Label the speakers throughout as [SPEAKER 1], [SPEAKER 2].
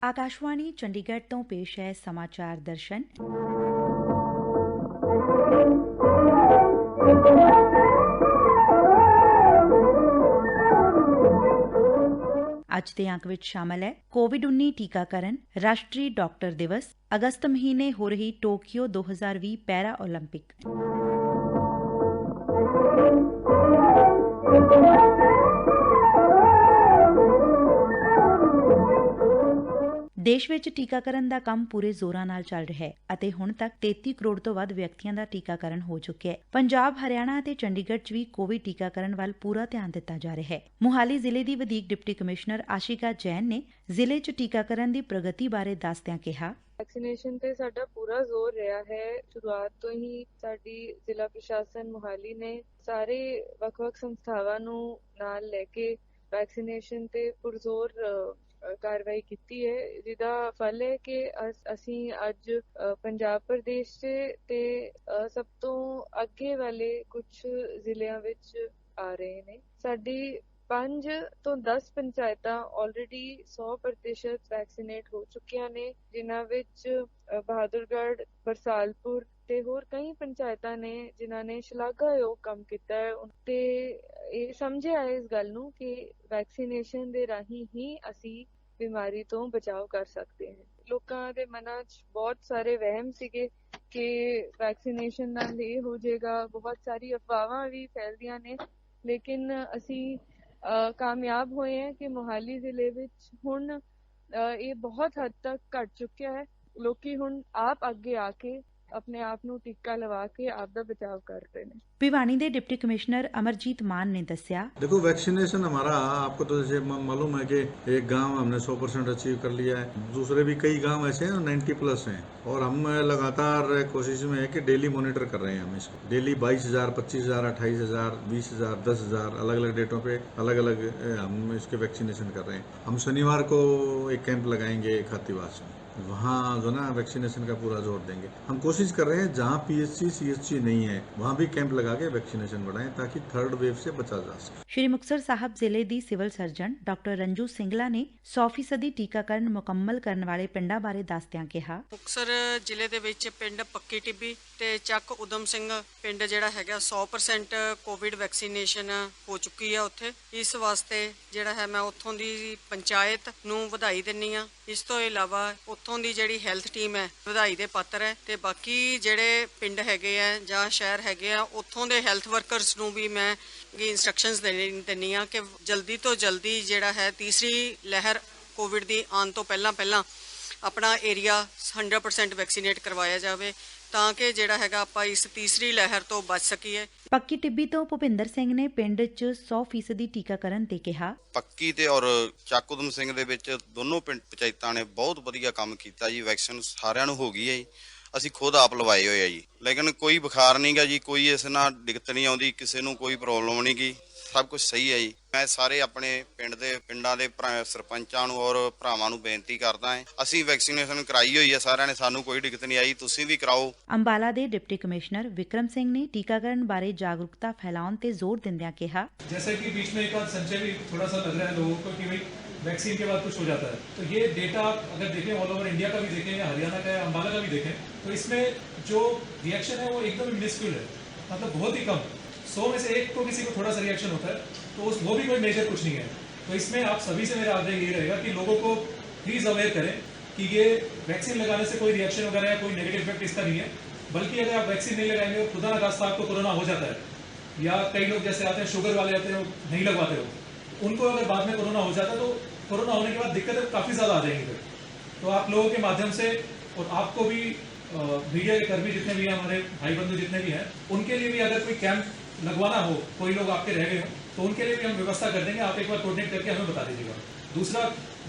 [SPEAKER 1] ਆਕਾਸ਼ਵਾਣੀ ਚੰਡੀਗੜ੍ਹ ਤੋਂ ਪੇਸ਼ ਹੈ ਸਮਾਚਾਰ ਦਰਸ਼ਨ। ਅੱਜ ਦੇ ਅੰਕ ਵਿੱਚ ਸ਼ਾਮਲ ਹੈ ਕੋਵਿਡ-19 ਟੀਕਾਕਰਨ, ਰਾਸ਼ਟਰੀ ਡਾਕਟਰ ਦਿਵਸ, ਅਗਸਤ ਮਹੀਨੇ ਹੋ ਰਹੀ ਟੋਕੀਓ 2020 ਪੈਰਾ ਓਲੰਪਿਕ। ਦੇਸ਼ ਵਿੱਚ ਟੀਕਾਕਰਨ ਦਾ ਕੰਮ ਪੂਰੇ ਜ਼ੋਰਾਂ ਨਾਲ ਚੱਲ ਰਿਹਾ ਹੈ ਅਤੇ ਹੁਣ ਤੱਕ 33 ਕਰੋੜ ਤੋਂ ਵੱਧ ਵਿਅਕਤੀਆਂ ਦਾ ਟੀਕਾਕਰਨ ਹੋ ਚੁੱਕਿਆ ਹੈ। ਪੰਜਾਬ, ਹਰਿਆਣਾ ਅਤੇ ਚੰਡੀਗੜ੍ਹ 'ਚ ਵੀ ਕੋਵਿਡ ਟੀਕਾਕਰਨ ਵੱਲ ਪੂਰਾ ਧਿਆਨ ਦਿੱਤਾ ਜਾ ਰਿਹਾ ਹੈ। ਮੁਹਾਲੀ ਜ਼ਿਲ੍ਹੇ ਦੀ ਵਧੀਕ ਡਿਪਟੀ ਕਮਿਸ਼ਨਰ ਆਸ਼ਿਕਾ ਜੈਨ ਨੇ ਜ਼ਿਲ੍ਹੇ 'ਚ ਟੀਕਾਕਰਨ ਦੀ ਪ੍ਰਗਤੀ ਬਾਰੇ ਦੱਸਦਿਆਂ ਕਿਹਾ,
[SPEAKER 2] ਵੈਕਸੀਨੇਸ਼ਨ ਤੇ ਸਾਡਾ ਪੂਰਾ ਜ਼ੋਰ ਰਿਹਾ ਹੈ। ਸ਼ੁਰੂਆਤ ਤੋਂ ਹੀ ਸਾਡੀ ਜ਼ਿਲ੍ਹਾ ਪ੍ਰਸ਼ਾਸਨ ਮੁਹਾਲੀ ਨੇ ਸਾਰੇ ਵੱਖ-ਵੱਖ ਸੰਸਥਾਵਾਂ ਨੂੰ ਨਾਲ ਲੈ ਕੇ ਵੈਕਸੀਨੇਸ਼ਨ ਤੇ ਪੁਰਜ਼ੋਰ ਕਾਰਵਾਈ ਕੀਤੀ ਹੈ, ਜਿਹਦਾ ਫਲ ਹੈ ਕਿ ਅਸੀਂ ਅੱਜ ਪੰਜਾਬ ਪ੍ਰਦੇਸ਼ ਤੇ ਸਭ ਤੋਂ ਅੱਗੇ ਵਾਲੇ ਕੁਝ ਜ਼ਿਲ੍ਹਿਆਂ ਵਿੱਚ ਆ ਰਹੇ ਨੇ। ਸਾਡੀ 5 ਤੋਂ 10 ਪੰਚਾਇਤਾਂ ਆਲਰੇਡੀ 100% ਵੈਕਸੀਨੇਟ ਹੋ ਚੁੱਕੀਆਂ ਨੇ, ਜਿਨ੍ਹਾਂ ਵਿੱਚ ਬਹਾਦੁਰਗੜ੍ਹ, ਬਰਸਾਲਪੁਰ ਤੇ ਹੋਰ ਕਈ ਪੰਚਾਇਤਾਂ ਨੇ ਜਿਨ੍ਹਾਂ ਨੇ ਸ਼ਲਾਘਾਯੋਗ ਕੰਮ ਕੀਤਾ ਹੈ ਤੇ ਇਹ ਸਮਝਿਆ ਹੈ ਇਸ ਗੱਲ ਨੂੰ ਕਿ ਵੈਕਸੀਨੇਸ਼ਨ ਦੇ ਰਾਹੀਂ ਹੀ ਅਸੀਂ ਬਿਮਾਰੀ ਤੋਂ ਬਚਾਅ ਕਰ ਸਕਦੇ ਹਾਂ। ਲੋਕਾਂ ਦੇ ਮਨਾਂ 'ਚ ਬਹੁਤ ਸਾਰੇ ਵਹਿਮ ਸੀਗੇ ਕਿ ਵੈਕਸੀਨੇਸ਼ਨ ਨਾਲ ਇਹ ਹੋ ਜਾਏਗਾ, ਬਹੁਤ ਸਾਰੀ ਅਫਵਾਹਾਂ ਵੀ ਫੈਲਦੀਆਂ ਨੇ, ਲੇਕਿਨ ਅਸੀਂ ਕਾਮਯਾਬ ਹੋਏ ਹੈ ਕਿ ਮੁਹਾਲੀ ਜ਼ਿਲ੍ਹੇ ਵਿੱਚ ਹੁਣ ਇਹ ਬਹੁਤ ਹੱਦ ਤੱਕ ਘਟ ਚੁੱਕਿਆ ਹੈ। ਲੋਕੀ ਹੁਣ ਆਪ ਅੱਗੇ ਆ ਕੇ ਆਪਣੇ ਆਪ ਨੂੰ ਟੀਕਾ ਲਵਾ ਕੇ ਆਪ ਦਾ ਬਚਾਅ ਕਰ ਰਹੇ ਨੇ।
[SPEAKER 1] ਭਿਵਾਨੀ ਦੇ ਡਿਪਟੀ ਕਮਿਸ਼ਨਰ ਅਮਰਜੀਤ ਮਾਨ ਨੇ ਦੱਸਿਆ,
[SPEAKER 3] देखो वैक्सीनेशन हमारा आपको तो जैसे मालूम है कि एक गांव हमने 100% अचीव कर लिया है, दूसरे भी कई गांव ऐसे हैं 90+ हैं और हम लगातार कोशिश में है कि डेली मॉनिटर कर रहे हैं। हम इसको डेली 22,000, 25,000, 28,000, 20,000, 10,000 अलग अलग डेटों पे अलग अलग हम इसके वैक्सीनेशन कर रहे हैं। हम शनिवार को एक कैंप लगाएंगे खातीवास में, वहाँ जो ना वैक्सीनेशन का पूरा जोर देंगे। हम कोशिश कर रहे हैं जहाँ PHC CHC नहीं है वहाँ भी कैंप लगा के वैक्सीनेशन बढ़ाएं ताकि थर्ड वेव से बचा जा सके।
[SPEAKER 1] ਸ਼੍ਰੀ ਮੁਕਤਸਰ ਸਾਹਿਬ ਜ਼ਿਲ੍ਹੇ ਦੀ civil surgeon doctor Ranju Singla ਨੇ 100% ਟੀਕਾਕਰਨ ਮੁਕੰਮਲ ਕਰਨ ਵਾਲੇ ਪਿੰਡਾਂ ਬਾਰੇ ਦੱਸਦਿਆਂ ਕਿਹਾ,
[SPEAKER 4] ਮੁਕਤਸਰ ਜ਼ਿਲ੍ਹੇ ਦੇ ਵਿੱਚ ਪਿੰਡ ਪੱਕੀ ਟਿੱਬੀ ਤੇ ਚੱਕ ਉਦਮ ਸਿੰਘ ਪਿੰਡ ਜਿਹੜਾ ਹੈਗਾ 100% ਕੋਵਿਡ ਵੈਕਸੀਨੇਸ਼ਨ ਹੋ ਚੁੱਕੀ ਹੈ। ਉੱਥੇ ਇਸ ਵਾਸਤੇ ਜਿਹੜਾ ਹੈ ਮੈਂ ਉੱਥੋਂ ਦੀ ਪੰਚਾਇਤ ਨੂੰ ਵਧਾਈ ਦਿੰਨੀ ਆ। ਇਸ ਤੋਂ ਇਲਾਵਾ ਉੱਥੋਂ ਦੀ ਜਿਹੜੀ ਹੈਲਥ ਟੀਮ ਹੈ ਵਧਾਈ ਦੇ ਪਾਤਰ ਹੈ ਤੇ ਬਾਕੀ ਜਿਹੜੇ ਪਿੰਡ ਹੈਗੇ ਆ ਜਾਂ ਸ਼ਹਿਰ ਹੈਗੇ ਆ ਉੱਥੋਂ ਦੇ ਹੈਲਥ ਵਰਕਰਸ ਨੂੰ ਵੀ ਮੈਂ ਇੰਸਟਰਕਸ਼ਨਸ ਦਿੰਨੀ ਆ ਕਿ ਜਲਦੀ ਤੋਂ ਜਲਦੀ ਜਿਹੜਾ ਹੈ ਤੀਸਰੀ ਲਹਿਰ ਕੋਵਿਡ ਦੀ ਆਉਣ ਤੋਂ ਪਹਿਲਾਂ ਆਪਣਾ ਏਰੀਆ 100% ਵੈਕਸੀਨੇਟ ਕਰਵਾਇਆ ਜਾਵੇ ਤਾਂ ਕਿ ਜਿਹੜਾ ਹੈਗਾ ਆਪਾਂ ਇਸ ਤੀਸਰੀ ਲਹਿਰ ਤੋਂ ਬਚ ਸਕੀਏ।
[SPEAKER 1] ਪੱਕੀ ਟਿੱਬੀ ਤੋਂ ਭੁਪਿੰਦਰ ਸਿੰਘ ਨੇ ਪਿੰਡ 'ਚ 100% ਟੀਕਾਕਰਨ ਤੇ ਕਿਹਾ,
[SPEAKER 5] ਪੱਕੀ ਤੇ ਔਰ ਚੱਕ ਉਦਮ ਸਿੰਘ ਦੇ ਵਿੱਚ ਦੋਨੋਂ ਪਿੰਡ ਪੰਚਾਇਤਾਂ ਨੇ ਬਹੁਤ ਵਧੀਆ ਕੰਮ ਕੀਤਾ ਜੀ। ਵੈਕਸੀਨ ਸਾਰਿਆਂ ਨੂੰ ਹੋ ਗਈ ਹੈ ਜੀ, ਅਸੀਂ ਖੁਦ ਆਪ ਲਵਾਏ ਹੋਏ ਆ ਜੀ, ਲੇਕਿਨ ਕੋਈ ਬੁਖਾਰ ਨਹੀਂ ਗਾ ਜੀ, ਕੋਈ ਇਸ ਨਾਲ ਦਿੱਕਤ ਨਹੀਂ ਆਉਂਦੀ, ਕਿਸੇ ਨੂੰ ਕੋਈ ਪ੍ਰੋਬਲਮ ਨਹੀਂ ਗੀ, ਸਭ ਕੁਝ ਸਹੀ ਹੈ ਜੀ। ਮੈਂ ਸਾਰੇ ਆਪਣੇ ਪਿੰਡਾਂ ਦੇ ਸਰਪੰਚਾਂ ਨੂੰ ਔਰ ਭਰਾਵਾਂ ਨੂੰ ਬੇਨਤੀ ਕਰਦਾ ਹਾਂ, ਅਸੀਂ ਵੈਕਸੀਨੇਸ਼ਨ ਕਰਾਈ ਹੋਈ ਹੈ ਸਾਰਿਆਂ ਨੇ, ਸਾਨੂੰ ਕੋਈ ਦਿੱਕਤ ਨਹੀਂ ਆਈ, ਤੁਸੀਂ ਵੀ ਕਰਾਓ।
[SPEAKER 1] ਅੰਬਾਲਾ ਦੇ ਡਿਪਟੀ ਕਮਿਸ਼ਨਰ ਵਿਕਰਮ ਸਿੰਘ ਨੇ ਟੀਕਾਕਰਨ ਬਾਰੇ ਜਾਗਰੂਕਤਾ ਫੈਲਾਉਣ ਤੇ ਜ਼ੋਰ ਦਿੰਦਿਆਂ ਕਿਹਾ,
[SPEAKER 6] जैसे कि बीच में एक बार संचय भी थोड़ा सा लग रहा है लोगों को कि भाई वैक्सीन के बाद कुछ हो जाता है, तो ये डेटा अगर देखें ऑल ओवर इंडिया का भी देखें या हरियाणा का या अंबाला का भी देखें तो इसमें जो रिएक्शन है वो एकदम मिनिस्क्यूल है, मतलब बहुत ही कम, 100 में से एक को किसी को थोड़ा सा रिएक्शन होता है, तो वो भी कोई मेजर कुछ नहीं है। तो इसमें आप सभी से मेरा आग्रह ये रहेगा कि लोगों को प्लीज अवेयर करें कि ये वैक्सीन लगाने से कोई रिएक्शन वगैरह या कोई नेगेटिव इफेक्ट इसका नहीं है, बल्कि अगर आप वैक्सीन नहीं लगाएंगे और खुदा न खास्ता आपको कोरोना हो जाता है या कई लोग जैसे आते हैं शुगर वाले आते हैं नहीं लगवाते हो, उनको अगर बाद में कोरोना हो जाता है तो कोरोना होने के बाद दिक्कतें काफ़ी ज़्यादा आ जाएंगी। तो आप लोगों के माध्यम से और आपको भी मीडिया के कर्मी जितने भी हैं, हमारे भाई बंधु जितने भी हैं, उनके लिए भी अगर कोई कैंप लगवाना हो, कोई लोग आपके रह गए हो तो उनके लिए भी हम व्यवस्था कर देंगे। आप एक बार कोऑर्डिनेट करके हमें बता दीजिएगा। दूसरा,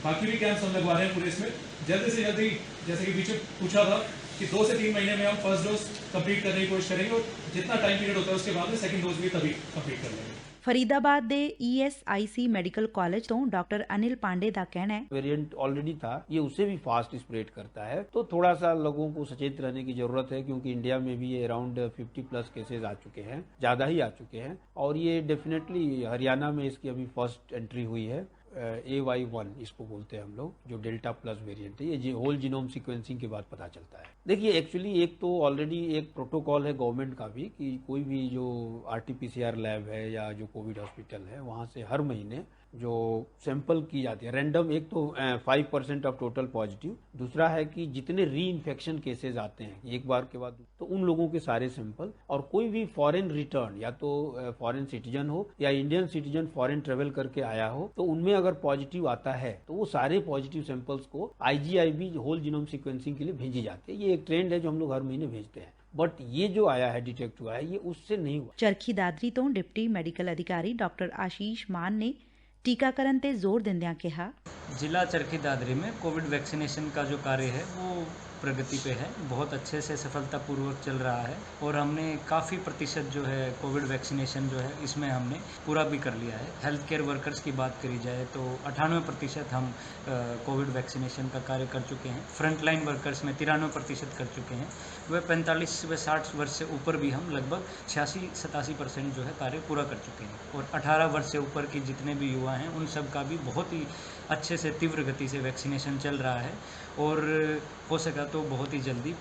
[SPEAKER 6] बाकी भी कैंप्स हम लगवा रहे हैं पूरे इसमें जल्दी से जल्दी, जैसे कि बीच में पूछा था कि 2 से 3 महीने में हम फर्स्ट डोज कंप्लीट करने की कोशिश करेंगे और जितना टाइम पीरियड होता है उसके बाद में सेकंड डोज भी तभी कंप्लीट कर लेंगे।
[SPEAKER 1] फरीदाबाद ਦੇ ESIC मेडिकल कॉलेज ਤੋਂ डॉक्टर अनिल पांडे ਦਾ कहना है,
[SPEAKER 7] वेरिएंट ऑलरेडी था, ये उससे भी फास्ट स्प्रेड करता है, तो थोड़ा सा लोगों को सचेत रहने की जरूरत है क्योंकि इंडिया में भी ये अराउंड 50+ केसेस आ चुके हैं, ज्यादा ही आ चुके हैं और ये डेफिनेटली हरियाणा में इसकी अभी फर्स्ट एंट्री हुई है। AY1 इसको बोलते हैं हम लोग, जो डेल्टा प्लस वेरिएंट है, ये होल जीनोम सीक्वेंसिंग के बाद पता चलता है। देखिए एक्चुअली एक तो ऑलरेडी एक प्रोटोकॉल है गवर्नमेंट का भी कि कोई भी जो RT-PCR लैब है या जो कोविड हॉस्पिटल है वहाँ से हर महीने जो सैंपल की जाती है रैंडम, एक तो 5% ऑफ टोटल पॉजिटिव, दूसरा है कि जितने री इन्फेक्शन केसेस आते हैं एक बार के बाद, तो उन लोगों के सारे सैंपल, और कोई भी फॉरेन रिटर्न या तो फॉरेन सिटीजन हो या इंडियन सिटीजन फॉरेन ट्रेवल करके आया हो, तो उनमें अगर पॉजिटिव आता है तो वो सारे पॉजिटिव सैंपल्स को IGIB होल जीनोम सीक्वेंसिंग के लिए भेजी जाती है। ये एक ट्रेंड है जो हम लोग हर महीने भेजते हैं, बट ये जो आया है डिटेक्ट हुआ है ये उससे नहीं हुआ।
[SPEAKER 1] ਚਰਖੀ ਦਾਦਰੀ ਤੋਂ ਡਿਪਟੀ ਮੈਡੀਕਲ ਅਧਿਕਾਰੀ ਡਾਕਟਰ ਆਸ਼ੀਸ਼ ਮਾਨ ਨੇ ਟੀਕਾਕਰਨ ਤੇ ਜ਼ੋਰ ਦਿੰਦਿਆਂ ਕਿਹਾ,
[SPEAKER 8] जिला चरखी दादरी में कोविड वैक्सीनेशन का जो कार्य है वो प्रगति पे है, बहुत अच्छे से सफलतापूर्वक चल रहा है और हमने काफ़ी प्रतिशत जो है कोविड वैक्सीनेशन जो है इसमें हमने पूरा भी कर लिया है। हेल्थ केयर वर्कर्स की बात करी जाए तो 98% हम कोविड वैक्सीनेशन का कार्य कर चुके हैं। फ्रंटलाइन वर्कर्स में 93% कर चुके हैं। वह 45 व 60 वर्ष से ऊपर भी हम लगभग 86-87% जो है कार्य पूरा कर चुके हैं और 18 वर्ष से ऊपर के जितने भी युवा हैं उन सब का भी बहुत ही अच्छे से तीव्र गति से वैक्सीनेशन चल रहा है और हो सका तो बहुत ही जल्दी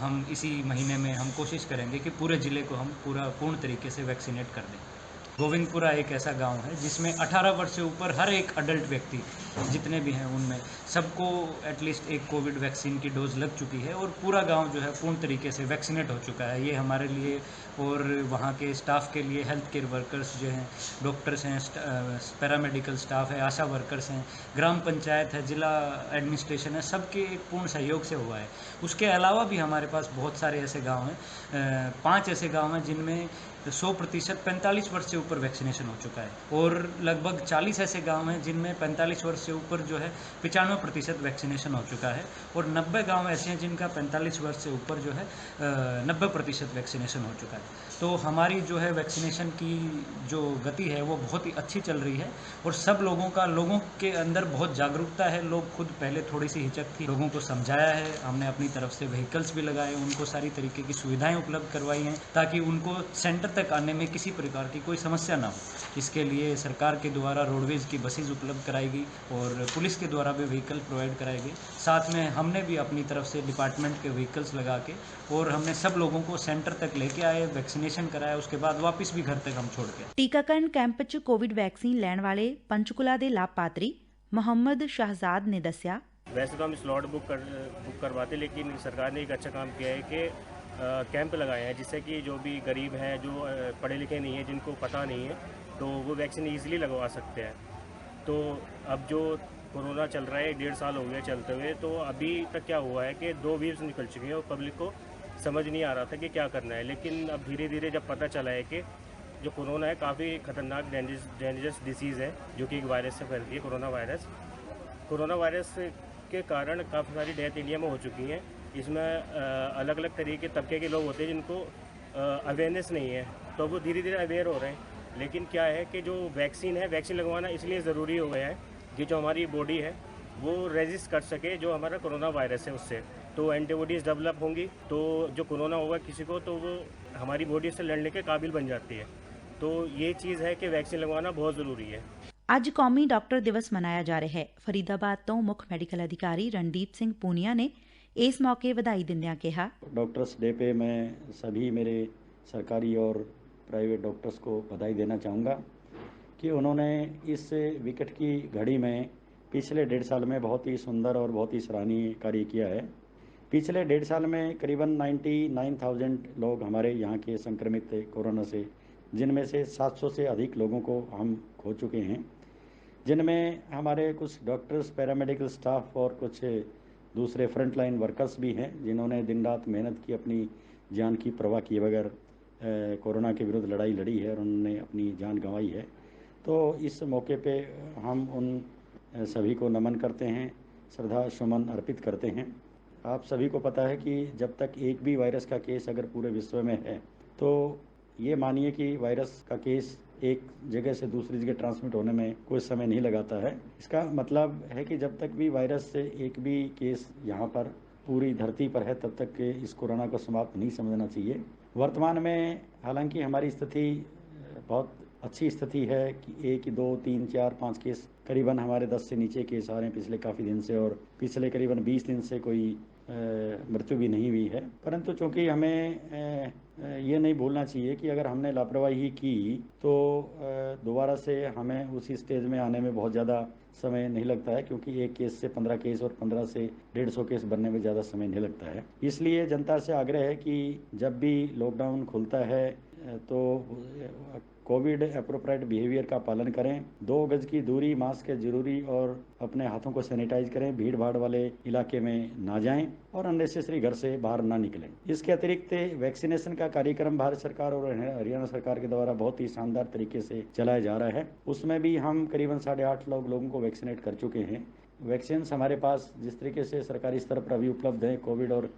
[SPEAKER 8] हम इसी महीने में हम कोशिश करेंगे कि पूरे ज़िले को हम पूर्ण तरीके से वैक्सीनेट कर दें। गोविंदपुरा एक ऐसा गांव है जिसमें 18 वर्ष से ऊपर हर एक अडल्ट व्यक्ति जितने भी हैं उनमें सबको एटलीस्ट एक कोविड वैक्सीन की डोज लग चुकी है और पूरा गांव जो है पूर्ण तरीके से वैक्सीनेट हो चुका है। ये हमारे लिए और वहाँ के स्टाफ के लिए, हेल्थ केयर वर्कर्स जो हैं, डॉक्टर्स हैं, पैरामेडिकल स्टाफ है, आशा वर्कर्स हैं, ग्राम पंचायत है, जिला एडमिनिस्ट्रेशन है, सबके एक पूर्ण सहयोग से हुआ है। उसके अलावा भी हमारे पास बहुत सारे ऐसे गाँव हैं, 5 ऐसे गाँव हैं जिनमें 100% 45 वर्ष से ऊपर वैक्सीनेशन हो चुका है और लगभग 40 ऐसे गांव हैं जिनमें 45 वर्ष से ऊपर जो है 95% वैक्सीनेशन हो चुका है और 90 गांव ऐसे हैं जिनका 45 वर्ष से ऊपर जो है 90% वैक्सीनेशन हो चुका है। तो हमारी जो है वैक्सीनेशन की जो गति है वो बहुत ही अच्छी चल रही है और सब लोगों के अंदर बहुत जागरूकता है। लोग खुद पहले थोड़ी सी हिचक थी, लोगों को समझाया है, हमने अपनी तरफ से व्हीकल्स भी लगाए, उनको सारी तरीके की सुविधाएं उपलब्ध करवाई हैं ताकि उनको सेंटर तक आने में किसी प्रकार की कोई समस्या ना हो। इसके लिए सरकार के द्वारा रोडवेज की बसेज उपलब्ध कराएगी और पुलिस के द्वारा भी व्हीकल प्रोवाइड कराएगी। साथ में हमने भी अपनी तरफ से डिपार्टमेंट के व्हीकल्स लगा के और हमने सब लोगों को सेंटर तक लेके आए, वैक्सीनेशन कराया, उसके बाद वापस भी घर तक हम छोड़ के।
[SPEAKER 1] ਟੀਕਾਕਰਨ ਕੈਂਪ 'ਚ ਕੋਵਿਡ ਵੈਕਸੀਨ ਲੈਣ ਵਾਲੇ ਪੰਚਕੁਲਾ ਦੇ ਲਾਭਪਾਤਰੀ ਮੁਹੰਮਦ ਸ਼ahzad ने ਦੱਸਿਆ,
[SPEAKER 9] वैसे तो हम स्लॉट बुक करवाते, लेकिन सरकार ने एक अच्छा काम किया है कि कैंप लगाए हैं जिससे कि जो भी गरीब हैं, जो पढ़े लिखे नहीं हैं, जिनको पता नहीं है, तो वो वैक्सीन ईजिली लगवा सकते हैं। तो अब जो कोरोना चल रहा है, 1.5 साल हो गया चलते हुए, तो अभी तक क्या हुआ है कि 2 वेव्स निकल चुकी हैं और पब्लिक को समझ नहीं आ रहा था कि क्या करना है। लेकिन अब धीरे धीरे जब पता चला है कि जो कोरोना है काफ़ी ख़तरनाक डेंजरस डिसीज़ है जो कि एक वायरस से फैलती है, कोरोना वायरस के कारण काफ़ी सारी डेथ इंडिया में हो चुकी हैं। इसमें अलग अलग तरीके के तबके के लोग होते हैं जिनको अवेयरनेस नहीं है, तो वो धीरे धीरे अवेयर हो रहे हैं। लेकिन क्या है कि जो वैक्सीन है, वैक्सीन लगवाना इसलिए ज़रूरी हो गया है कि जो हमारी बॉडी है वो रेजिस्ट कर सके जो हमारा कोरोना वायरस है उससे, तो एंटीबॉडीज़ डेवलप होंगी, तो जो कोरोना होगा किसी को तो वो हमारी बॉडी से लड़ने के काबिल बन जाती है। तो ये चीज़ है कि वैक्सीन लगवाना बहुत ज़रूरी है।
[SPEAKER 1] ਅੱਜ ਕੌਮੀ ਡਾਕਟਰ ਦਿਵਸ ਮਨਾਇਆ ਜਾ ਰਿਹਾ ਹੈ। ਫਰੀਦਾਬਾਦ ਤੋਂ ਮੁੱਖ ਮੈਡੀਕਲ ਅਧਿਕਾਰੀ ਰਣਦੀਪ ਸਿੰਘ ਪੂਨੀਆ ਨੇ ਇਸ ਮੌਕੇ ਵਧਾਈ ਦਿੰਦਿਆਂ ਕਿਹਾ,
[SPEAKER 10] डॉक्टर्स डे पे मैं सभी मेरे सरकारी और प्राइवेट डॉक्टर्स को बधाई देना चाहूँगा कि उन्होंने इस विकट की घड़ी में पिछले 1.5 साल में बहुत ही सुंदर और बहुत ही सराहनीय कार्य किया है। पिछले 1.5 साल में करीबन 99,000 लोग हमारे यहाँ के संक्रमित थे कोरोना से, जिनमें से 700 से अधिक लोगों को हम खो चुके हैं, जिनमें हमारे कुछ डॉक्टर्स, पैरामेडिकल स्टाफ और कुछ दूसरे फ्रंट लाइन वर्कर्स भी हैं जिन्होंने दिन रात मेहनत की, अपनी जान की परवाह किए बगैर कोरोना के विरुद्ध लड़ाई लड़ी है और उन्होंने अपनी जान गंवाई है। तो इस मौके पे हम उन सभी को नमन करते हैं, श्रद्धा सुमन अर्पित करते हैं। आप सभी को पता है कि जब तक एक भी वायरस का केस अगर पूरे विश्व में है तो ये मानिए कि वायरस का केस एक जगह से दूसरी जगह ट्रांसमिट होने में कोई समय नहीं लगाता है। इसका मतलब है कि जब तक भी वायरस से एक भी केस यहाँ पर पूरी धरती पर है तब तक इस कोरोना को समाप्त नहीं समझना चाहिए। वर्तमान में हालांकि हमारी स्थिति बहुत अच्छी स्थिति है कि 1, 2, 3, 4, 5 केस करीबन हमारे 10 से नीचे केस आ रहे हैं पिछले काफ़ी दिन से, और पिछले करीबन 20 दिन से कोई मृत्यु भी नहीं हुई है। परंतु चूंकि हमें ये नहीं भूलना चाहिए कि अगर हमने लापरवाही की तो दोबारा से हमें उसी स्टेज में आने में बहुत ज़्यादा समय नहीं लगता है, क्योंकि एक केस से 15 केस और 15 से 150 केस बनने में ज़्यादा समय नहीं लगता है। इसलिए जनता से आग्रह है कि जब भी लॉकडाउन खुलता है तो कोविड एप्रोप्रिएट बिहेवियर का पालन करें, 2 गज की दूरी, मास्क है जरूरी, और अपने हाथों को सैनिटाइज करें, भीड़ भाड़ वाले इलाके में ना जाएं और अननेसेसरी घर से बाहर ना निकलें। इसके अतिरिक्त वैक्सीनेशन का कार्यक्रम भारत सरकार और हरियाणा सरकार के द्वारा बहुत ही शानदार तरीके से चलाया जा रहा है। उसमें भी हम करीबन 8.5 लाख लोगों को वैक्सीनेट कर चुके हैं। वैक्सीन हमारे पास जिस तरीके से सरकारी स्तर पर अभी उपलब्ध है, कोविड और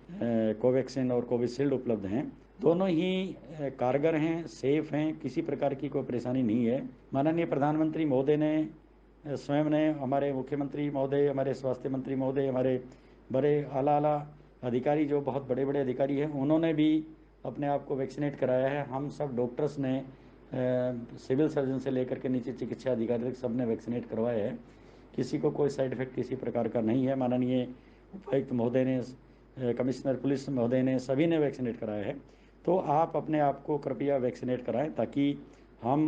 [SPEAKER 10] कोवैक्सीन और कोविशील्ड उपलब्ध हैं, दोनों ही कारगर हैं, सेफ हैं, किसी प्रकार की कोई परेशानी नहीं है। माननीय प्रधानमंत्री महोदय ने स्वयं ने, हमारे मुख्यमंत्री महोदय, हमारे स्वास्थ्य मंत्री महोदय, हमारे बड़े आला अधिकारी जो बहुत बड़े बड़े अधिकारी हैं, उन्होंने भी अपने आप को वैक्सीनेट कराया है। हम सब डॉक्टर्स ने, सिविल सर्जन से लेकर के नीचे चिकित्सा अधिकारी तक सब ने वैक्सीनेट करवाया है। किसी को कोई साइड इफेक्ट किसी प्रकार का नहीं है। माननीय उपायुक्त महोदय ने, कमिश्नर पुलिस महोदय ने, सभी ने वैक्सीनेट कराया है। तो आप अपने आप को कृपया वैक्सीनेट कराएं ताकि हम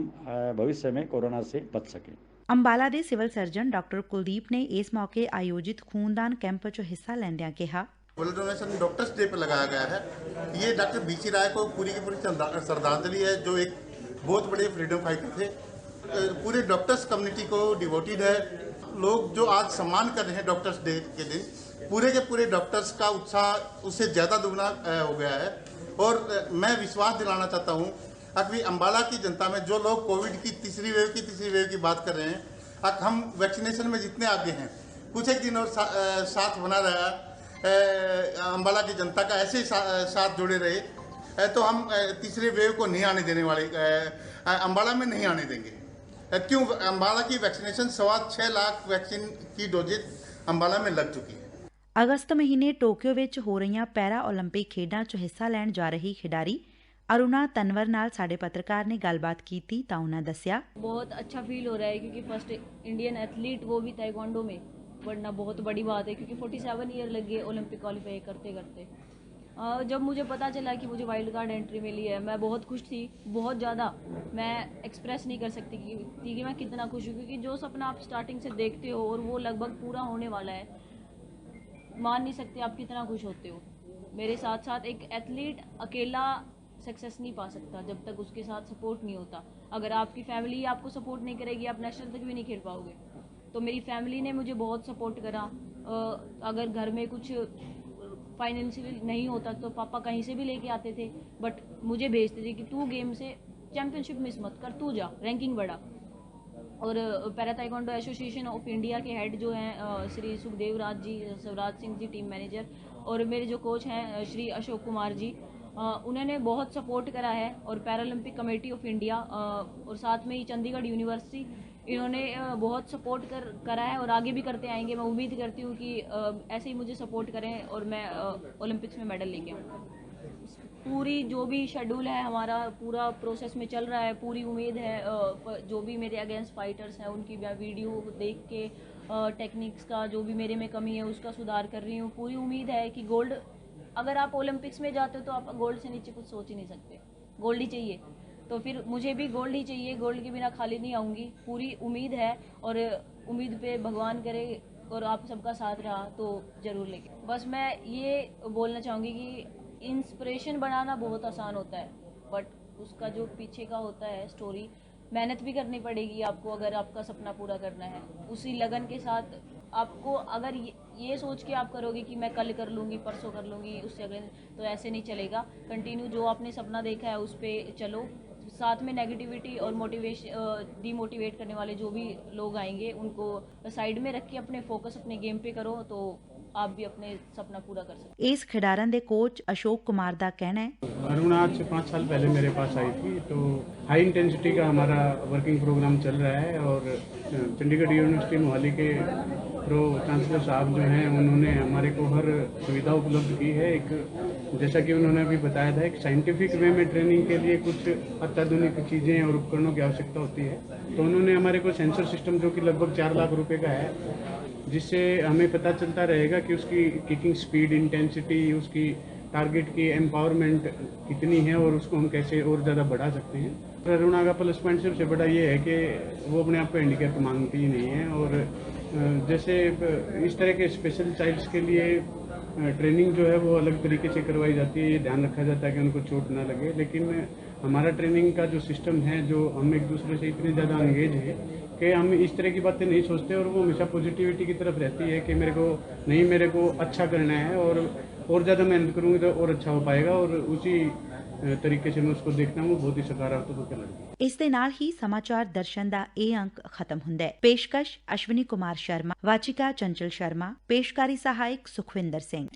[SPEAKER 10] भविष्य में कोरोना से बच सकें।
[SPEAKER 1] ਅੰਬਾਲਾ ਦੇ ਸਿਵਲ ਸਰਜਨ ਡਾਕਟਰ ਕੁਲਦੀਪ ਨੇ ਇਸ ਮੌਕੇ ਆਯੋਜਿਤ ਖੂਨਦਾਨ ਕੈਂਪ 'ਚ ਹਿੱਸਾ ਲੈਂਦਿਆਂ ਕਿਹਾ,
[SPEAKER 11] ब्लड डोनेशन डॉक्टर्स डे पर लगाया गया है। ये डॉक्टर बीसी राय को पूरी की पूरी श्रद्धांजलि है, जो एक बहुत बड़े फ्रीडम फाइटर थे। पूरे डॉक्टर्स कम्युनिटी को डिवोटेड है। लोग जो आज सम्मान कर रहे हैं डॉक्टर्स डे के दिन, पूरे के पूरे डॉक्टर्स का उत्साह उससे ज़्यादा दुगना हो गया है। और मैं विश्वास दिलाना चाहता हूँ अभी अम्बाला की जनता में, जो लोग कोविड की तीसरी वेव की बात कर रहे हैं, अब हम वैक्सीनेशन में जितने आगे हैं, कुछ एक दिन और साथ बना रहा, अम्बाला की जनता का ऐसे ही साथ जुड़े रहे तो हम तीसरे वेव को नहीं आने देने वाले, अम्बाला में नहीं आने देंगे। क्यों? अम्बाला की वैक्सीनेशन 6.25 लाख वैक्सीन की डोजेज अम्बाला में लग चुकी है।
[SPEAKER 1] ਅਗਸਤ ਮਹੀਨੇ ਟੋਕੀਓ ਵਿੱਚ ਹੋ ਰਹੀਆਂ ਪੈਰਾ ਓਲੰਪਿਕ ਖੇਡਾਂ 'ਚ ਹਿੱਸਾ ਲੈਣ ਜਾ ਰਹੀ ਖਿਡਾਰੀ ਅਰੁਣਾ ਤਨਵਰ ਨਾਲ ਸਾਡੇ ਪੱਤਰਕਾਰ ਨੇ ਗੱਲਬਾਤ ਕੀਤੀ ਤਾਂ ਉਹਨਾਂ ਦੱਸਿਆ,
[SPEAKER 12] बहुत अच्छा फील हो रहा है क्योंकि फर्स्ट इंडियन एथलीट वो भी ताइक्वांडो में, वरना बहुत बड़ी बात है क्योंकि 47 ईयर लग गए ओलंपिक क्वालिफाई करते करते। जब मुझे पता चला कि मुझे वाइल्ड कार्ड एंट्री मिली है, मैं बहुत खुश थी, बहुत ज़्यादा। मैं एक्सप्रेस नहीं कर सकती कि मैं कितना खुश हूँ, क्योंकि जो सपना आप स्टार्टिंग से देखते हो और वो लगभग पूरा होने वाला है, मान नहीं सकते आप कितना खुश होते हो। मेरे साथ साथ एक एथलीट अकेला सक्सेस नहीं पा सकता जब तक उसके साथ सपोर्ट नहीं होता। अगर आपकी फैमिली आपको सपोर्ट नहीं करेगी, आप नेशनल तक भी नहीं खेल पाओगे। तो मेरी फैमिली ने मुझे बहुत सपोर्ट करा। अगर घर में कुछ फाइनेंशियल नहीं होता तो पापा कहीं से भी लेके आते थे, बट मुझे भेजते थे कि तू गेम से चैम्पियनशिप मिस मत कर, तू जा, रैंकिंग बढ़ा। और para taekwondo association of India के हेड जो हैं श्री सुखदेव राज जी, शिवराज सिंह जी टीम मैनेजर, और मेरे जो कोच हैं श्री अशोक कुमार जी, उन्होंने बहुत सपोर्ट करा है। और पैरालंपिक कमेटी ऑफ इंडिया और साथ में ही चंडीगढ़ यूनिवर्सिटी, इन्होंने बहुत सपोर्ट करा है और आगे भी करते आएंगे। मैं उम्मीद करती हूँ कि ऐसे ही मुझे सपोर्ट करें और मैं ओलंपिक्स में मेडल लेके आऊँ। पूरी जो भी शेड्यूल है हमारा पूरा प्रोसेस में चल रहा है। पूरी उम्मीद है जो भी मेरे अगेंस्ट फाइटर्स हैं उनकी मैं वीडियो देख के टेक्निक्स का जो भी मेरे में कमी है उसका सुधार कर रही हूँ। पूरी उम्मीद है कि गोल्ड, अगर आप ओलंपिक्स में जाते हो तो आप गोल्ड से नीचे कुछ सोच ही नहीं सकते, गोल्ड ही चाहिए। तो फिर मुझे भी गोल्ड ही चाहिए, गोल्ड के बिना खाली नहीं आऊँगी। पूरी उम्मीद है और उम्मीद पे भगवान करे और आप सबका साथ रहा तो ज़रूर लेंगे। बस मैं ये बोलना चाहूँगी कि इंस्पिरेशन बनाना बहुत आसान होता है, बट उसका जो पीछे का होता है स्टोरी, मेहनत भी करनी पड़ेगी आपको। अगर आपका सपना पूरा करना है उसी लगन के साथ आपको, अगर ये सोच के आप करोगे कि मैं कल कर लूँगी, परसों कर लूँगी, उससे अगले, तो ऐसे नहीं चलेगा। कंटिन्यू जो आपने सपना देखा है उस पर चलो। साथ में नेगेटिविटी और डीमोटिवेट करने वाले जो भी लोग आएंगे उनको साइड में रख के अपने फोकस अपने गेम पे करो तो आप भी अपने सपना पूरा कर सकते।
[SPEAKER 1] इस खिडारन दे कोच अशोक कुमार दा कहना है,
[SPEAKER 13] अरुणा आज से 5 साल पहले मेरे पास आई थी, तो हाई इंटेंसिटी का हमारा वर्किंग प्रोग्राम चल रहा है और चंडीगढ़ यूनिवर्सिटी मोहाली के प्रो चांसलर साहब जो हैं उन्होंने हमारे को हर सुविधा उपलब्ध की है। एक जैसा कि उन्होंने अभी बताया था, एक साइंटिफिक वे में ट्रेनिंग के लिए कुछ अत्याधुनिक चीज़ें और उपकरणों की आवश्यकता होती है, तो उन्होंने हमारे को सेंसर सिस्टम जो कि लगभग 4 लाख रुपए का है, जिससे हमें पता चलता रहेगा कि उसकी किकिंग स्पीड, इंटेंसिटी, उसकी टारगेट की एम्पावरमेंट कितनी है और उसको हम कैसे और ज़्यादा बढ़ा सकते हैं। अरुणा का प्लस पॉइंट सबसे बड़ा ये है कि वो अपने आप को हैंडीकैप मांगती ही नहीं है, और जैसे इस तरह के स्पेशल चाइल्ड्स के लिए ट्रेनिंग जो है वो अलग तरीके से करवाई जाती है, ये ध्यान रखा जाता है कि उनको चोट ना लगे। लेकिन हमारा ट्रेनिंग का जो सिस्टम है, जो हम एक दूसरे से इतने ज़्यादा अंगेज है कि हम इस तरह की बातें नहीं सोचते, और वो हमेशा पॉजिटिविटी की तरफ रहती है कि मेरे को अच्छा करना है और ज़्यादा मेहनत करूँगी तो और अच्छा हो पाएगा, और उसी तरीके से मैं उसको देखता हूँ, बहुत ही सकारात्मक होकर लगता है।
[SPEAKER 1] ਇਸ ਦੇ ਨਾਲ ਹੀ ਸਮਾਚਾਰ ਦਰਸ਼ਨ ਦਾ ਇਹ ਅੰਕ ਖਤਮ ਹੁੰਦਾ ਹੈ। ਪੇਸ਼ਕਸ਼ ਅਸ਼ਵਨੀ ਕੁਮਾਰ ਸ਼ਰਮਾ, ਵਾਚਿਕਾ ਚੰਚਲ ਸ਼ਰਮਾ, ਪੇਸ਼ਕਾਰੀ ਸਹਾਇਕ ਸੁਖਵਿੰਦਰ ਸਿੰਘ।